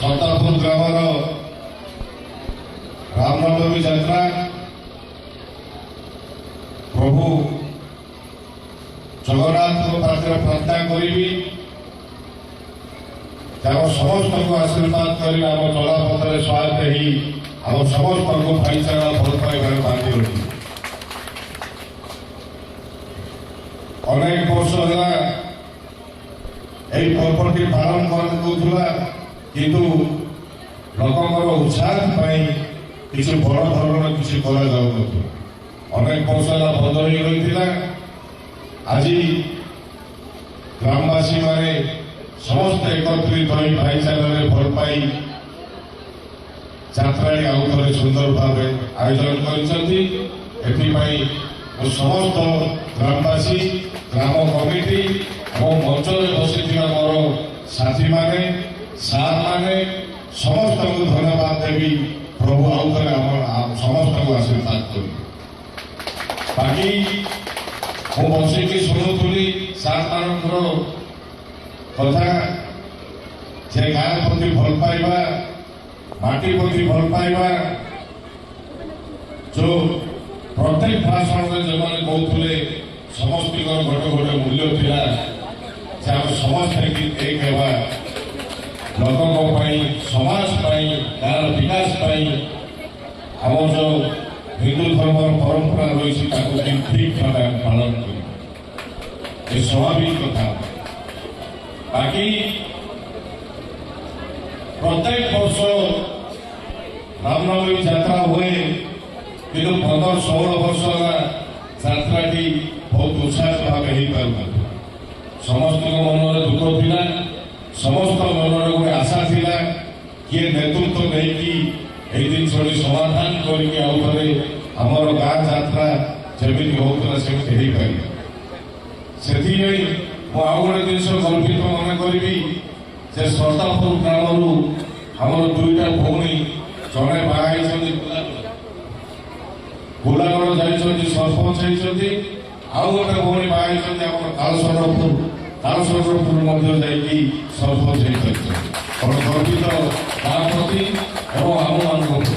ସତାପୁର ଗ୍ରାମର ରାମନବମୀ ଯାତ୍ରା ପ୍ରଭୁ ଜଗନ୍ନାଥଙ୍କ ପାଖରେ ପ୍ରାର୍ଥନା କରିବି ଆମ ସମସ୍ତଙ୍କୁ ଆଶୀର୍ବାଦ କରି ଆମ ଚଲାପଥରେ ସହାୟତା ହେଇ ଆମ ସମସ୍ତଙ୍କୁ ଭାଇଚାରା ଭଲ ପାଇବାରେ ବାନ୍ଧି ରଖିବି। ଅନେକ ବର୍ଷ ହେଲା ଏହି ପର୍ବଟି ପାଳନ କରାଯାଉଥିଲା, କିନ୍ତୁ ଲୋକଙ୍କର ଉତ୍ସାହ ପାଇଁ କିଛି ବଡ଼ ଧରଣର କିଛି କରାଯାଉନଥିଲା। ଅନେକ ବର୍ଷ ହେଲା ବନ୍ଦ ହୋଇ ରହିଥିଲା। ଆଜି ଗ୍ରାମବାସୀମାନେ ସମସ୍ତେ ଏକତ୍ରିତ ହୋଇ ଭାଇଚାରାରେ ଭଲ ପାଇ ଯାତ୍ରାରେ ଆଉ ଥରେ ସୁନ୍ଦର ଭାବେ ଆୟୋଜନ କରିଛନ୍ତି। ଏଥିପାଇଁ ମୁଁ ସମସ୍ତ ଗ୍ରାମବାସୀ, ଗ୍ରାମ କମିଟି ଏବଂ ମଞ୍ଚରେ ବସିଥିବା ମୋର ସାଥୀମାନେ, ସାର୍ମାନେ ସମସ୍ତଙ୍କୁ ଧନ୍ୟବାଦ ଦେବି। ପ୍ରଭୁ ଆଉ ଥରେ ସମସ୍ତଙ୍କୁ ଆଶୀର୍ବାଦ କରିବି। ବାକି ମୁଁ ବସିକି ଶୁଣୁଥିଲି ସାର୍ମାନଙ୍କର କଥା, ଯେ ଗାଁ ପ୍ରତି ଭଲ ପାଇବା, ମାଟି ପ୍ରତି ଭଲ ପାଇବା, ଯୋଉ ପ୍ରତ୍ୟେକ ଭାଷଣରେ ଯେଉଁମାନେ କହୁଥିଲେ ସମସ୍ତଙ୍କର ଗୋଟେ ଗୋଟେ ମୂଲ୍ୟ ଥିଲା ଯେ ଆମେ ସମସ୍ତେ ଏକ ହେବା, ଲୋକଙ୍କ ପାଇଁ, ସମାଜ ପାଇଁ, ଗାଁର ବିକାଶ ପାଇଁ ଆମ ଯୋଉ ହିନ୍ଦୁ ଧର୍ମର ପରମ୍ପରା ରହିଛି ତାକୁ ଠିକ୍ ଭାବେ ଆମେ ପାଳନ କରିବା, ଏ ସ୍ୱାଭାବିକ କଥା। ବାକି ପ୍ରତ୍ୟେକ ବର୍ଷ ରାମନବମୀ ଯାତ୍ରା ହୁଏ, କିନ୍ତୁ 15-16 ବର୍ଷ ହେଲା ଯାତ୍ରାଟି ବହୁତ ଉତ୍ସାହିତ ଭାବେ ହେଇପାରୁନଥିଲା। ସମସ୍ତଙ୍କ ମନରେ ଦୁଃଖ ଥିଲା, ସମସ୍ତ ମନରେ ଗୋଟେ ଆଶା ଥିଲା, କିଏ ନେତୃତ୍ୱ ନେଇକି ଏହି ଜିନିଷଟି ସମାଧାନ କରିକି ଆଉ ଥରେ ଆମର ଗାଁ ଯାତ୍ରା ଯେମିତି ହଉଥିଲା ସେମିତି ହେଇପାରିବ। ସେଥିପାଇଁ ମୁଁ ଆଉ ଗୋଟେ ଜିନିଷ ଗର୍ବିତ ମନେ କରିବି ଯେ ସତାପୁର ଗ୍ରାମରୁ ଆମର ଦୁଇଟା ଭଉଣୀ, ଜଣେ ବାହା ହେଇଛନ୍ତି ଗୋଲାଗଡ଼ ଯାଇଛନ୍ତି, ସରପଞ୍ଚ ହେଇଛନ୍ତି, ଆଉ ଗୋଟେ ଭଉଣୀ ବାହା ହେଇଛନ୍ତି ଆମର ତାଳସରପୁର ମଧ୍ୟ ଯାଇକି ସରପଞ୍ଚ ହେଇପାରିଛନ୍ତି। ଆମର ଗର୍ବିତ ଗାଁ ପ୍ରତି ଏବଂ ଆମମାନଙ୍କ ପ୍ରତି।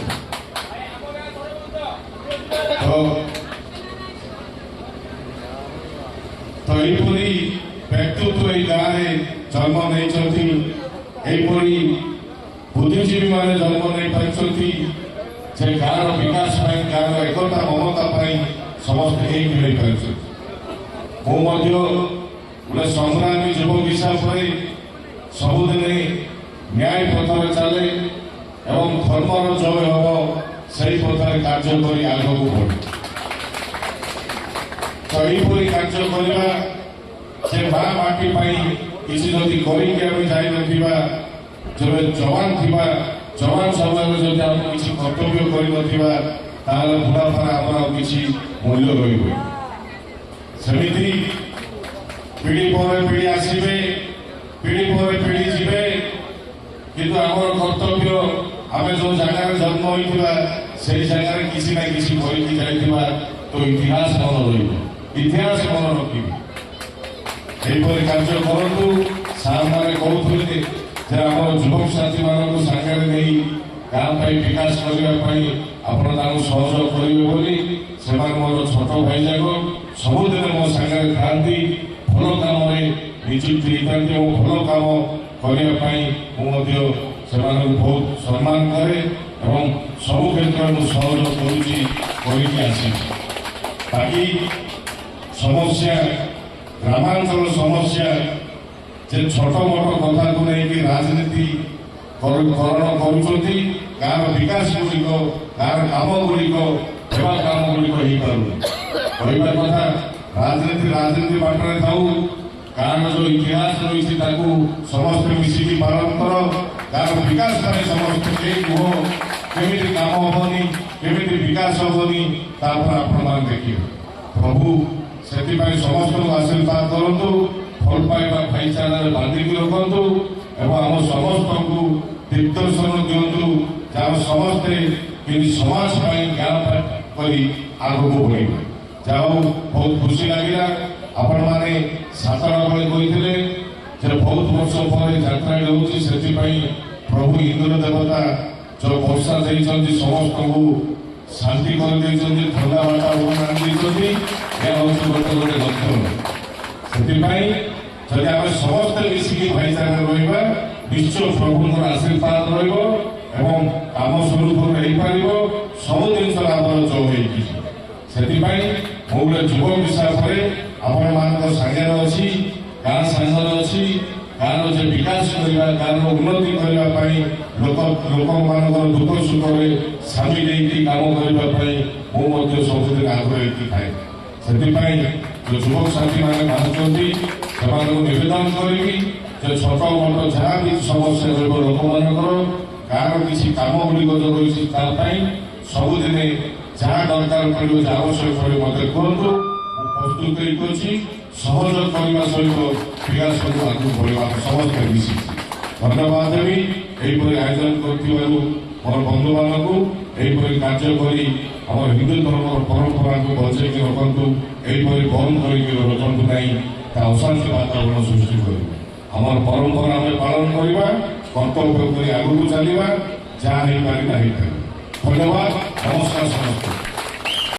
ତ ଏହିପରି ବ୍ୟକ୍ତିତ୍ୱ ଏହି ଗାଁରେ ଜନ୍ମ ନେଇଛନ୍ତି, ଏହିପରି ବୁଦ୍ଧିଜୀବୀମାନେ ଜନ୍ମ ନେଇପାରିଛନ୍ତି ଯେ ଗାଁର ବିକାଶ ପାଇଁ, ଗାଁର ଏକତା ମମତା ପାଇଁ ସମସ୍ତେ ଏକ ହୋଇପାରିଛନ୍ତି। ମୁଁ ମଧ୍ୟ ଗୋଟେ ସଂଗ୍ରାମୀ ଯୁବକ ହିସାବରେ ସବୁଦିନେ ନ୍ୟାୟ ପଥରେ ଚାଲେ ଏବଂ ଧର୍ମର ଜୟ ହେବ ସେହି ପଥରେ କାର୍ଯ୍ୟ କରି ଆଗକୁ ବଢ଼େ। ତ ଏହିପରି କାର୍ଯ୍ୟ କରିବା, ଯେ ମା ମାଟି ପାଇଁ କିଛି ଯଦି କରିକି ଆମେ ଯାଇନଥିବା, ଯେବେ ଯବାନ ଥିବା, ଯବାନ ସମୟରେ ଯଦି ଆମେ କିଛି କର୍ତ୍ତବ୍ୟ କରିନଥିବା, ତାହେଲେ ବୁଢ଼ାପାରେ ଆମର ଆଉ କିଛି ମୂଲ୍ୟ ରହିବ। ସେମିତି ପିଢ଼ି ପରେ ପିଢ଼ି ଆସିବେ, ପିଢ଼ି ପରେ ପିଢ଼ି ଯିବେ, କିନ୍ତୁ ଆମର କର୍ତ୍ତବ୍ୟ ଆମେ ଯୋଉ ଜାଗାରେ ଜନ୍ମ ହୋଇଥିବା ସେଇ ଜାଗାରେ କିଛି ନା କିଛି କରିକି ଯାଇଥିବା, ତ ଇତିହାସ ମନେ ରହିବ, ଇତିହାସ ମନେ ରଖିବେ। ଏହିପରି କାର୍ଯ୍ୟ କରନ୍ତୁ। ସାର୍ମାନେ କହୁଥିଲେ ଯେ ଆମର ଯୁବକ ସାଥୀମାନଙ୍କୁ ସାଙ୍ଗରେ ନେଇ ଗାଁ ପାଇଁ ବିକାଶ କରିବା ପାଇଁ ଆପଣ ତାଙ୍କୁ ସହଯୋଗ କରିବେ ବୋଲି। ସେମାନେ ମୋର ଛୋଟ ଭାଇଯାକ, ସବୁଦିନ ମୋ ସାଙ୍ଗରେ ଥାଆନ୍ତି, ଭଲ କାମରେ ନିଯୁକ୍ତି ହେଇଥାନ୍ତି ଏବଂ ଭଲ କାମ କରିବା ପାଇଁ ମୁଁ ମଧ୍ୟ ସେମାନଙ୍କୁ ବହୁତ ସମ୍ମାନ କରେ ଏବଂ ସବୁ କ୍ଷେତ୍ରରେ ମୁଁ ସହଯୋଗ କରୁଛି, କରିକି ଆସିଛି। ବାକି ସମସ୍ୟା, ଗ୍ରାମାଞ୍ଚଳ ସମସ୍ୟା, ଯେ ଛୋଟ ମୋଟ କଥାକୁ ନେଇକି ରାଜନୀତି କରଣ କରୁଛନ୍ତି, ଗାଁର ବିକାଶ ଗୁଡ଼ିକ, ଗାଁର କାମ ଗୁଡ଼ିକ, ସେବା କାମ ଗୁଡ଼ିକ ହେଇପାରୁନି। କହିବା କଥା, ରାଜନୀତି ବାଟରେ ଥାଉ, ଗାଁର ଯୋଉ ଇତିହାସ ରହିଛି ତାକୁ ସମସ୍ତେ ମିଶିକି ପାଳନ କର। ଗାଁର ବିକାଶ ପାଇଁ ସମସ୍ତେ ଏକ ହୁଅ। କେମିତି କାମ ହବନି, କେମିତି ବିକାଶ ହବନି, ତାପରେ ଆପଣମାନେ ଦେଖିବେ। ପ୍ରଭୁ ସେଥିପାଇଁ ସମସ୍ତଙ୍କୁ ଆଶୀର୍ବାଦ କରନ୍ତୁ, ଭଲ ପାଇବା ଭାଇଚାରାରେ ବାନ୍ଧିକି ରଖନ୍ତୁ ଏବଂ ଆମ ସମସ୍ତଙ୍କୁ ଦିଗ୍ଦର୍ଶନ ଦିଅନ୍ତୁ ଯେ ଆମେ ସମସ୍ତେ କେମିତି ସମାଜ ପାଇଁ, ଗାଁ କରି ଆଗକୁ ବଢ଼ିବେ। ଯାହା ହଉ, ବହୁତ ଖୁସି ଲାଗିଲା। ଆପଣମାନେ ସାତଟା ବେଳେ କହିଥିଲେ ଯେ ବହୁତ ବର୍ଷ ପରେ ଯାତ୍ରା ହେଉଛି, ସେଥିପାଇଁ ପ୍ରଭୁ ଇନ୍ଦ୍ର ଦେବତା ଯୋଉ ବର୍ଷା ଦେଇଛନ୍ତି ସମସ୍ତଙ୍କୁ ଶାନ୍ତି କରିଦେଇଛନ୍ତି, ଥଣ୍ଡା ବାତାବରଣ ଆଣିଦେଇଛନ୍ତି। ଏହା ହେଉଛି ଗୋଟେ ଲକ୍ଷଣ। ସେଥିପାଇଁ ଯଦି ଆମେ ସମସ୍ତେ ମିଶିକି ଭାଇଚାରାରେ ରହିବା, ନିଶ୍ଚୟ ପ୍ରଭୁଙ୍କର ଆଶୀର୍ବାଦ ରହିବ ଏବଂ କାମ ସୁରୁଖୁରୁ ହେଇପାରିବ, ସବୁ ଜିନିଷ ଆମର ଯୋଗ ହେଇକି। ସେଥିପାଇଁ ମୁଁ ଗୋଟେ ଯୁବ ହିସାବରେ ଆପଣମାନଙ୍କ ସାଙ୍ଗରେ ଅଛି, ଗାଁ ସାଙ୍ଗରେ ଅଛି। ଗାଁର ଯେ ବିକାଶ କରିବା, ଗାଁର ଉନ୍ନତି କରିବା ପାଇଁ ଲୋକମାନଙ୍କର ଦୁଃଖ ସୁଖରେ ସାମିଲ ହେଇକି କାମ କରିବା ପାଇଁ ମୁଁ ମଧ୍ୟ ସବୁଦିନ ଆଗ୍ରହୀ ଥାଏ। ସେଥିପାଇଁ ଯୋଉ ଯୁବକ ସାଥୀମାନେ ବାହାରୁଛନ୍ତି ସେମାନଙ୍କୁ ନିବେଦନ କରିବି ଯେ ଛୋଟ ମୋଟ ଯାହା ବି ସମସ୍ୟା ରହିବ ଲୋକମାନଙ୍କର, ଗାଁର କିଛି କାମ ଗୁଡ଼ିକ ଯୋଉ ରହିଛି ତା ପାଇଁ ସବୁଦିନେ ଯାହା ଦରକାର ପଡ଼ିବ, ଯାହା ଆବଶ୍ୟକ ପଡ଼ିବ ମୋତେ କୁହନ୍ତୁ। ମୁଁ ପ୍ରସ୍ତୁତ ହେଇଛି ସହଯୋଗ କରିବା ସହିତ ବିକାଶକୁ ଆଗକୁ ବଢ଼ିବାକୁ ସମସ୍ତେ ମିଶିଛି। ଧନ୍ୟବାଦ ଦେବି ଏହିପରି ଆୟୋଜନ କରିଥିବାରୁ ମୋର ବନ୍ଧୁମାନଙ୍କୁ। ଏହିପରି କାର୍ଯ୍ୟ କରି ଆମର ହିନ୍ଦୁ ଧର୍ମର ପରମ୍ପରାକୁ ବଞ୍ଚେଇକି ରଖନ୍ତୁ, ଏହିପରି ବନ୍ଦ କରିକି ରଖନ୍ତୁ ନାହିଁ, ତା ଅଶାନ୍ତି ବାତାବରଣ ସୃଷ୍ଟି କରିବ। ଆମର ପରମ୍ପରା ଆମେ ପାଳନ କରିବା, କର୍ତ୍ତବ୍ୟ କରି ଆଗକୁ ଚାଲିବା, ଯାହା ହେଇପାରିଲା ହେଇପାରିବ। ଧନ୍ୟବାଦ, ନମସ୍କାର ସମସ୍ତେ।